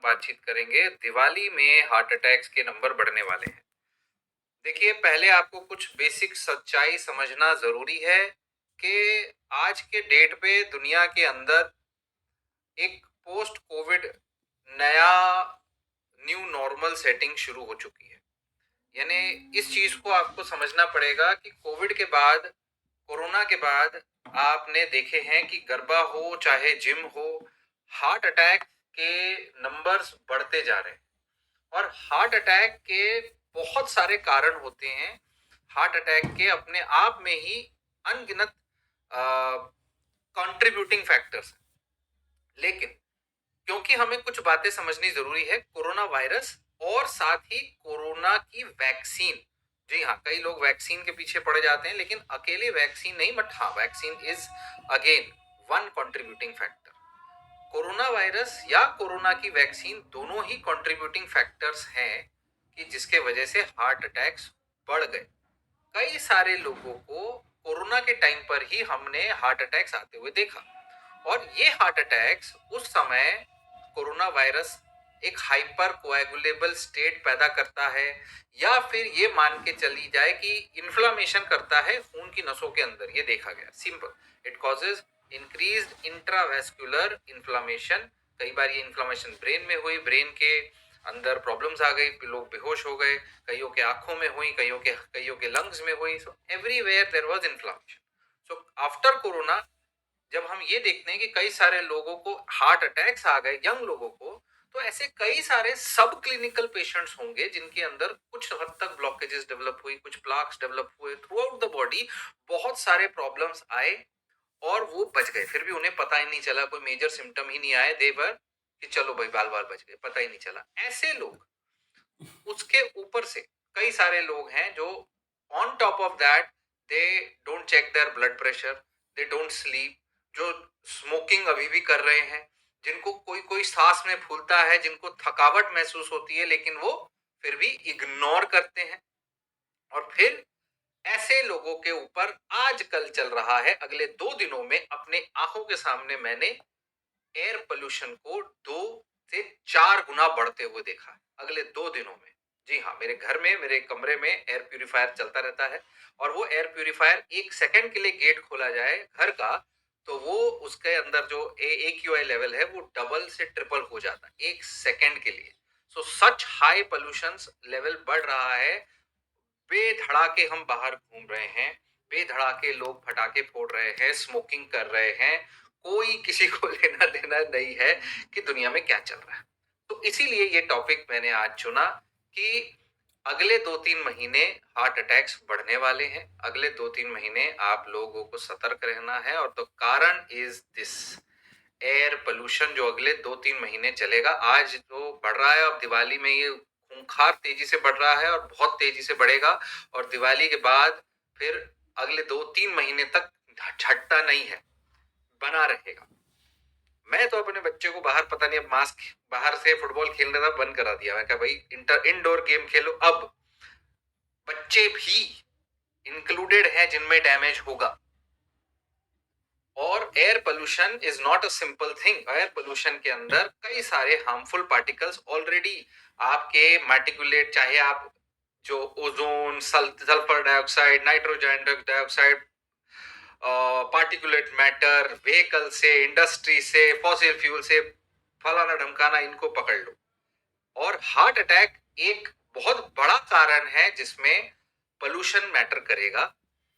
बातचीत करेंगे। दिवाली में हार्ट अटैक्स के नंबर बढ़ने वाले हैं। देखिए, पहले आपको कुछ बेसिक सच्चाई समझना ज़रूरी है कि आज के डेट पे दुनिया के अंदर एक पोस्ट कोविड नया न्यू नॉर्मल सेटिंग शुरू हो चुकी है। यानी इस चीज़ को आपको समझना पड़ेगा कि कोविड के बाद, कोरोना के बाद आपने देखे हैं कि गरबा हो चाहे जिम हो, हार्ट अटैक के नंबर्स बढ़ते जा रहे हैं। और हार्ट अटैक के बहुत सारे कारण होते हैं। हार्ट अटैक के अपने आप में ही अनगिनत कंट्रीब्यूटिंग फैक्टर्स हैं। लेकिन क्योंकि हमें कुछ बातें समझनी जरूरी है, कोरोना वायरस और साथ ही कोरोना की वैक्सीन। जी हाँ, कई लोग वैक्सीन के पीछे पड़ जाते हैं, लेकिन अकेले वैक्सीन नहीं, बट हाँ, vaccine is again one contributing factor. Corona virus या कोरोना की वैक्सीन दोनों ही कंट्रीब्यूटिंग फैक्टर्स हैं कि जिसके वजह से हार्ट अटैक्स बढ़ गए। कई सारे लोगों को कोरोना के टाइम पर ही हमने हार्ट अटैक्स आते हुए देखा। और ये हार्ट अटैक्स उस समय कोरोना वायरस एक हाइपर कोएगुलेबल स्टेट पैदा करता है, या फिर ये मान के चली जाए कि इन्फ्लामेशन करता है खून की नसों के अंदर। ये देखा गया, simple, it causes increased intravascular inflammation. कई बार ये इन्फ्लामेशन ब्रेन में हुई, ब्रेन के अंदर प्रॉब्लम्स आ गई, लोग बेहोश हो गए, कईयों के आंखों में हुई, कईयों के लंग्स में हुई। So everywhere there was inflammation. So after corona जब हम ये देखते हैं कि कई सारे लोगों को हार्ट अटैक्स आ गए, यंग लोगों को, तो ऐसे कई सारे सब क्लिनिकल पेशेंट्स होंगे जिनके अंदर कुछ हद तक ब्लॉकेजेस डेवलप हुई, कुछ प्लाक्स डेवलप हुए थ्रू आउट द बॉडी, बहुत सारे प्रॉब्लम्स आए और वो बच गए। फिर भी उन्हें पता ही नहीं चला, कोई मेजर सिम्टम ही नहीं आए, देवर कि चलो भाई बाल बाल बच गए, पता ही नहीं चला। ऐसे लोग, उसके ऊपर से कई सारे लोग हैं जो on top of that they don't check their blood pressure, they don't sleep, जो स्मोकिंग अभी भी कर रहे हैं, जिनको कोई कोई सांस में फूलता है, जिनको थकावट महसूस होती है, लेकिन वो फिर भी इग्नोर करते हैं। और फिर ऐसे लोगों के ऊपर आजकल चल रहा है, अगले 2 दिनों में अपने आंखों के सामने मैंने एयर पोल्यूशन को 2 से 4 गुना बढ़ते हुए देखा है अगले 2 दिनों में। जी हाँ, मेरे घर में, मेरे कमरे में एयर प्यूरिफायर चलता रहता है, और वो एयर प्यूरिफायर 1 सेकंड के लिए गेट खोला जाए घर का, तो वो उसके अंदर जो AQI लेवल है वो डबल से ट्रिपल हो जाता है 1 सेकंड के लिए। सो सच हाई पोल्यूशन लेवल बढ़ रहा है। बेधड़ाके हम बाहर घूम रहे हैं, बेधड़ाके लोग पटाखे फोड़ रहे हैं, स्मोकिंग कर रहे हैं, कोई किसी को लेना देना नहीं है कि दुनिया में क्या चल रहा है। तो इसीलिए ये टॉपिक मैंने आज चुना कि अगले 2-3 महीने हार्ट अटैक्स बढ़ने वाले हैं। अगले 2-3 महीने आप लोगों को सतर्क रहना है, और तो कारण इज दिस एयर पोल्यूशन जो अगले 2-3 महीने चलेगा। आज तो बढ़ रहा है, अब दिवाली में ये खूंखार तेजी से बढ़ रहा है और बहुत तेजी से बढ़ेगा, और दिवाली के बाद फिर अगले 2-3 महीने तक झटता नहीं है, बना रहेगा। मैं तो अपने बच्चे को बाहर, पता नहीं, अब मास्क, बाहर से फुटबॉल खेलने था बंद करा दिया। मैं कहा भाई इंडोर गेम खेलो। अब बच्चे भी इंक्लूडेड है जिनमें डैमेज होगा। और air pollution is not a simple thing. Air pollution के अंदर कई सारे हार्मफुल पार्टिकल्स ऑलरेडी आपके मार्टिकुलेट, चाहे आप जो ozone, sulphur dioxide, nitrogen dioxide, particulate matter, vehicle से, इंडस्ट्री से, फॉसिल फ्यूल से, फलाना ढमकाना, इनको पकड़ लो। और हार्ट अटैक एक बहुत बड़ा कारण है जिसमें पोल्यूशन मैटर करेगा।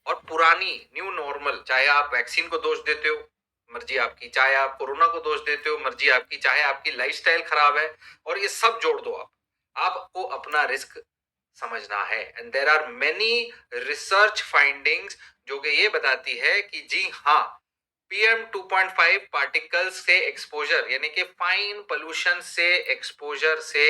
और पुरानी न्यू नॉर्मल, चाहे आप वैक्सीन को दोष देते हो, मर्जी आपकी, चाहे आप कोरोना को दोष देते हो, मर्जी आपकी, चाहे आपकी लाइफस्टाइल खराब है, और ये सब जोड़ दो आप, आपको अपना रिस्क समझना है। And there are many research findings जो कि ये बताती है कि जी हाँ, PM2.5 पार्टिकल्स से एक्सपोजर, यानी कि फाइन पोल्यूशन से एक्सपोजर से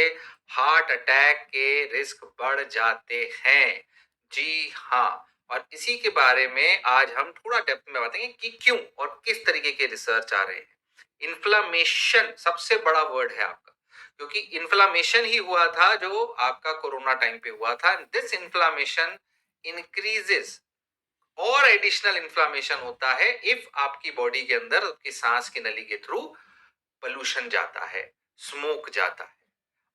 हार्ट अटैक के रिस्क बढ़ जाते हैं। जी हाँ, और इसी के बारे में आज हम थोड़ा डेप्थ में बताएंगे कि क्यों और किस तरीके के रिसर्च आ रहे हैं। इन्फ्लामेशन सबसे बड़ा वर्ड है आपका, क्योंकि इन्फ्लामेशन ही हुआ था जो आपका कोरोना टाइम पे हुआ था। दिस इन्फ्लामेशन इंक्रीजेस, और एडिशनल इन्फ्लामेशन होता है इफ आपकी बॉडी के अंदर, आपकी सांस की नली के थ्रू पोल्यूशन जाता है। स्मोक जाता है,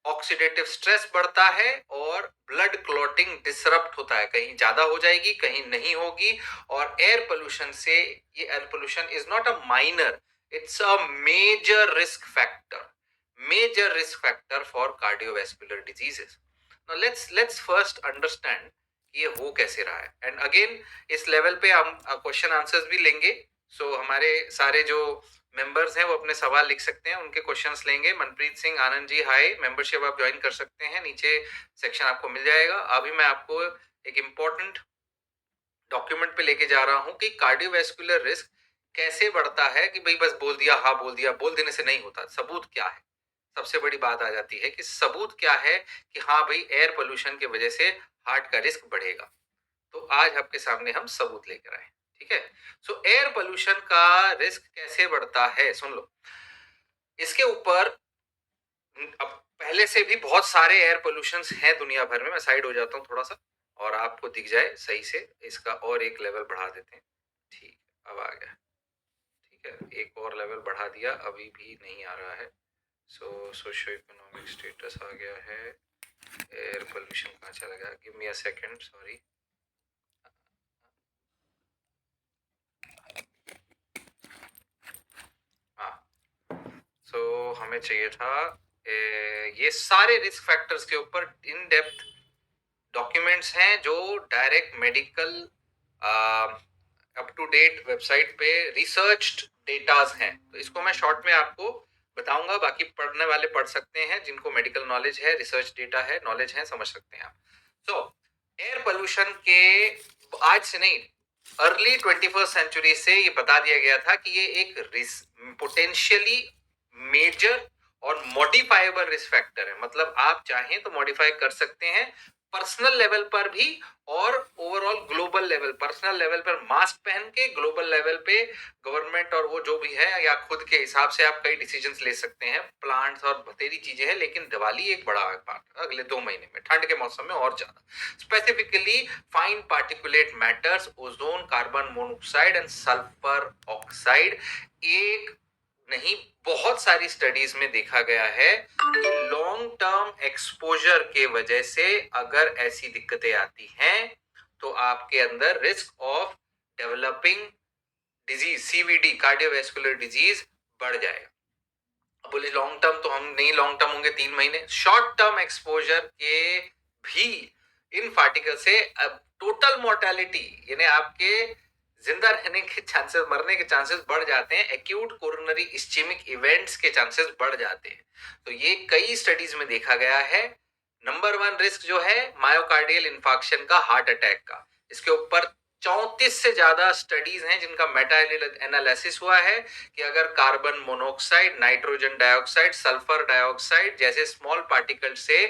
ऑक्सीडेटिव स्ट्रेस बढ़ता है और ब्लड क्लॉटिंग डिसरप्ट होता है, कहीं ज्यादा हो जाएगी कहीं नहीं होगी। और एयर पोल्यूशन से, ये air pollution is not a minor, it's a major risk factor, major risk factor for cardiovascular diseases. Now let's first understand ये हो कैसे रहा है, एंड अगेन इस लेवल पे हम क्वेश्चन आंसर्स भी लेंगे। सो हमारे सारे जो मेंबर्स हैं वो अपने सवाल लिख सकते हैं, उनके क्वेश्चंस लेंगे। मनप्रीत सिंह, आनंद जी, हाय, मेंबरशिप आप ज्वाइन कर सकते हैं, नीचे सेक्शन आपको मिल जाएगा। अभी मैं आपको एक इंपॉर्टेंट डॉक्यूमेंट पे लेके जा रहा हूं कि कार्डियोवैस्कुलर रिस्क कैसे बढ़ता है, कि भाई बस बोल दिया, हाँ बोल दिया, बोल देने से नहीं होता, सबूत क्या है। सबसे बड़ी बात आ जाती है कि सबूत क्या है कि हाँ भाई एयर पोल्यूशन की वजह से हार्ट का रिस्क बढ़ेगा। तो आज आपके सामने हम सबूत लेकर आए, ठीक है। सो एयर पोल्यूशन का रिस्क कैसे बढ़ता है, सुन लो। इसके ऊपर अब पहले से भी बहुत सारे एयर पोल्यूशन हैं दुनिया भर में। मैं साइड हो जाता हूँ थोड़ा सा और आपको दिख जाए सही से, इसका और एक लेवल बढ़ा देते हैं। ठीक है, अब आ गया, ठीक है, एक और लेवल बढ़ा दिया, अभी भी नहीं आ रहा है। सो सोशियो इकोनॉमिक स्टेटस आ गया है, एयर पोल्यूशन कहाँ चला गया, give me a second, sorry. हाँ, सो हमें चाहिए था ये सारे रिस्क फैक्टर्स के ऊपर इन डेप्थ डॉक्यूमेंट्स हैं जो direct medical up to date website पे रिसर्च्ड डेटाज हैं। तो इसको मैं शॉर्ट में आपको बताऊंगा, बाकी पढ़ने वाले पढ़ सकते हैं, जिनको मेडिकल नॉलेज है, रिसर्च डेटा है, नॉलेज है, समझ सकते हैं आप। सो एयर पोल्यूशन के आज से नहीं, अर्ली 21st सेंचुरी से ये बता दिया गया था कि ये एक पोटेंशियली मेजर और मॉडिफाइबल रिस्क फैक्टर है। मतलब आप चाहें तो मॉडिफाई कर सकते हैं पर्सनल लेवल पर भी और overall global level, personal level पर मास्क पहन के, ग्लोबल लेवल पे गवर्नमेंट और वो जो भी है या खुद के हिसाब से आप कई डिसीजंस ले सकते हैं। प्लांट्स और बतेरी चीजें हैं, लेकिन दिवाली एक बड़ा पार्ट अगले 2 महीने में, ठंड के मौसम में और ज्यादा। Specifically fine particulate matters, ozone, carbon monoxide and sulphur oxide. एक नहीं, बहुत सारी स्टडीज में देखा गया है कि लॉन्ग टर्म एक्सपोजर के वजह से अगर ऐसी दिक्कतें आती हैं तो आपके अंदर risk of developing disease, CVD, cardiovascular disease बढ़ जाएगा। अब बोले लॉन्ग टर्म तो हम नहीं, लॉन्ग टर्म होंगे 3 महीने। शॉर्ट टर्म एक्सपोजर के भी इन पार्टिकल से टोटल मोर्टेलिटी, यानी आपके जिंदा रहने के चांसेस, मरने के चांसेस बढ़ जाते हैं, एक्यूट कोरोनरी इस्चेमिक इवेंट्स के चांसेस बढ़ जाते हैं। तो ये कई स्टडीज में देखा गया है। नंबर 1 रिस्क जो है मायोकार्डियल इंफाक्शन का, हार्ट अटैक का, इसके ऊपर 34 से ज्यादा स्टडीज हैं जिनका मेटा एनालिसिस हुआ है कि अगर carbon monoxide, nitrogen dioxide, sulphur dioxide जैसे स्मॉल पार्टिकल से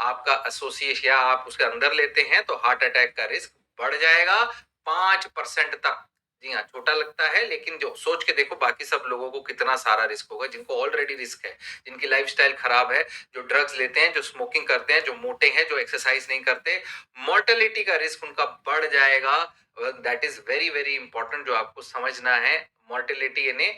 आपका एसोसिएशन या आप उसके अंदर लेते हैं तो हार्ट अटैक का रिस्क बढ़ जाएगा 5% तक। जी हाँ, छोटा लगता है, लेकिन जो सोच के देखो बाकी सब लोगों को कितना सारा रिस्क होगा, जिनको ऑलरेडी रिस्क है, जिनकी लाइफस्टाइल खराब है, जो ड्रग्स लेते हैं, जो स्मोकिंग करते हैं, जो मोटे हैं, जो एक्सरसाइज नहीं करते, मोर्टेलिटी का रिस्क उनका बढ़ जाएगा। That is very very important जो आपको समझना है। मोर्टेलिटी यानी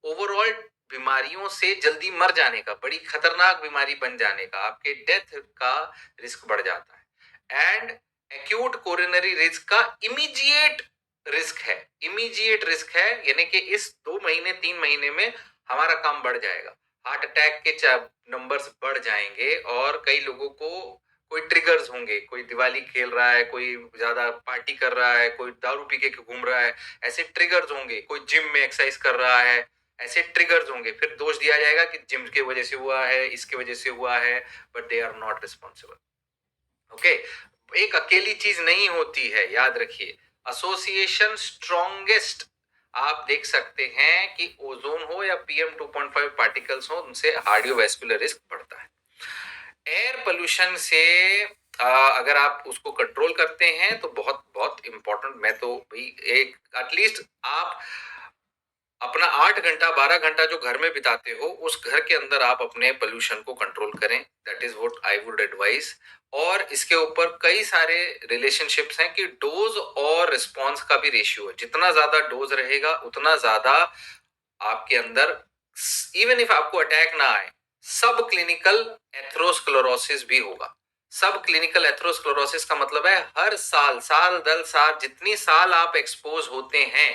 ओवरऑल बीमारियों से जल्दी मर जाने का, बड़ी खतरनाक बीमारी बन जाने का, आपके डेथ का रिस्क बढ़ जाता है। एंड एक्यूट कोरोनरी रिस्क का इमीडिएट रिस्क है, इमीडिएट रिस्क है, यानी कि इस 2 महीने 3 महीने में हमारा काम बढ़ जाएगा, हार्ट अटैक के नंबर्स बढ़ जाएंगे। और कई लोगों को कोई ट्रिगर्स होंगे, कोई दिवाली खेल रहा है, कोई ज्यादा पार्टी कर रहा है, कोई दारू पी के घूम रहा है, ऐसे ट्रिगर्स होंगे, कोई जिम में एक्सरसाइज कर रहा है, ऐसे ट्रिगर्स होंगे। फिर दोष दिया जाएगा कि जिम की वजह से हुआ है, इसकी वजह से हुआ है, but they are not responsible. Okay, एक अकेली चीज नहीं होती है, याद रखिए। एसोसिएशन स्ट्रॉन्गेस्ट आप देख सकते हैं कि ओजोन हो या PM 2.5 पार्टिकल्स हो, उनसे कार्डियोवैस्कुलर रिस्क बढ़ता है। एयर पोल्यूशन से अगर आप उसको कंट्रोल करते हैं तो बहुत बहुत इंपॉर्टेंट, मैं तो भाई एक एटलीस्ट आप अपना 8 घंटा 12 घंटा जो घर में बिताते हो, उस घर के अंदर आप अपने पोल्यूशन को कंट्रोल करें। That is what I would advise. और इसके ऊपर कई सारे रिलेशनशिप्स हैं कि डोज और रिस्पॉन्स का भी रेशियो है। जितना ज्यादा डोज रहेगा उतना ज्यादा आपके अंदर, इवन इफ आपको अटैक ना आए, सब क्लिनिकल एथेरोस्क्लेरोसिस भी होगा। सब क्लिनिकल एथेरोस्क्लेरोसिस का मतलब है हर साल, साल दर साल, जितनी साल आप एक्सपोज होते हैं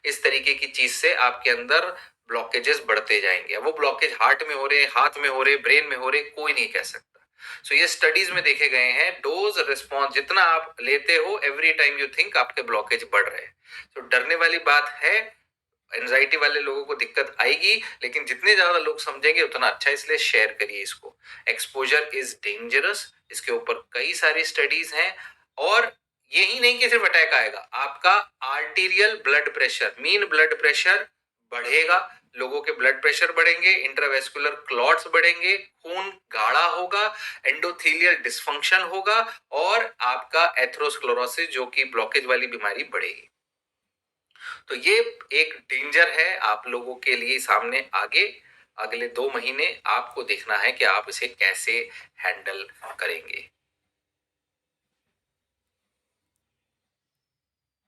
इस तरीके की चीज से, आपके अंदर ब्लॉकेजेस बढ़ते जाएंगे। वो ब्लॉकेज हार्ट में हो रहे, हाथ में हो रहे, ब्रेन में हो रहे, कोई नहीं कह सकता। सो ये स्टडीज में देखे गए हैं, डोज रिस्पॉन्स जितना आप लेते हो, एवरी टाइम यू थिंक आपके ब्लॉकेज बढ़ रहे हैं। तो डरने वाली बात है, एंजाइटी वाले लोगों को दिक्कत आएगी, लेकिन जितने ज्यादा लोग समझेंगे उतना अच्छा, इसलिए शेयर करिए इसको। एक्सपोजर इज डेंजरस, इसके ऊपर कई सारी स्टडीज हैं। और यही नहीं कि सिर्फ अटैक आएगा, आपका arterial blood pressure, mean blood pressure बढ़ेगा, लोगों के ब्लड प्रेशर बढ़ेंगे, इंट्रावेस्कुलर क्लॉट्स बढ़ेंगे, खून गाढ़ा होगा, एंडोथेलियल डिसफंक्शन होगा, और आपका एथेरोस्क्लेरोसिस जो कि ब्लॉकेज वाली बीमारी बढ़ेगी। तो ये एक डेंजर है आप लोगों के लिए सामने। आगे अगले 2 महीने आपको देखना है कि आप इसे कैसे हैंडल करेंगे।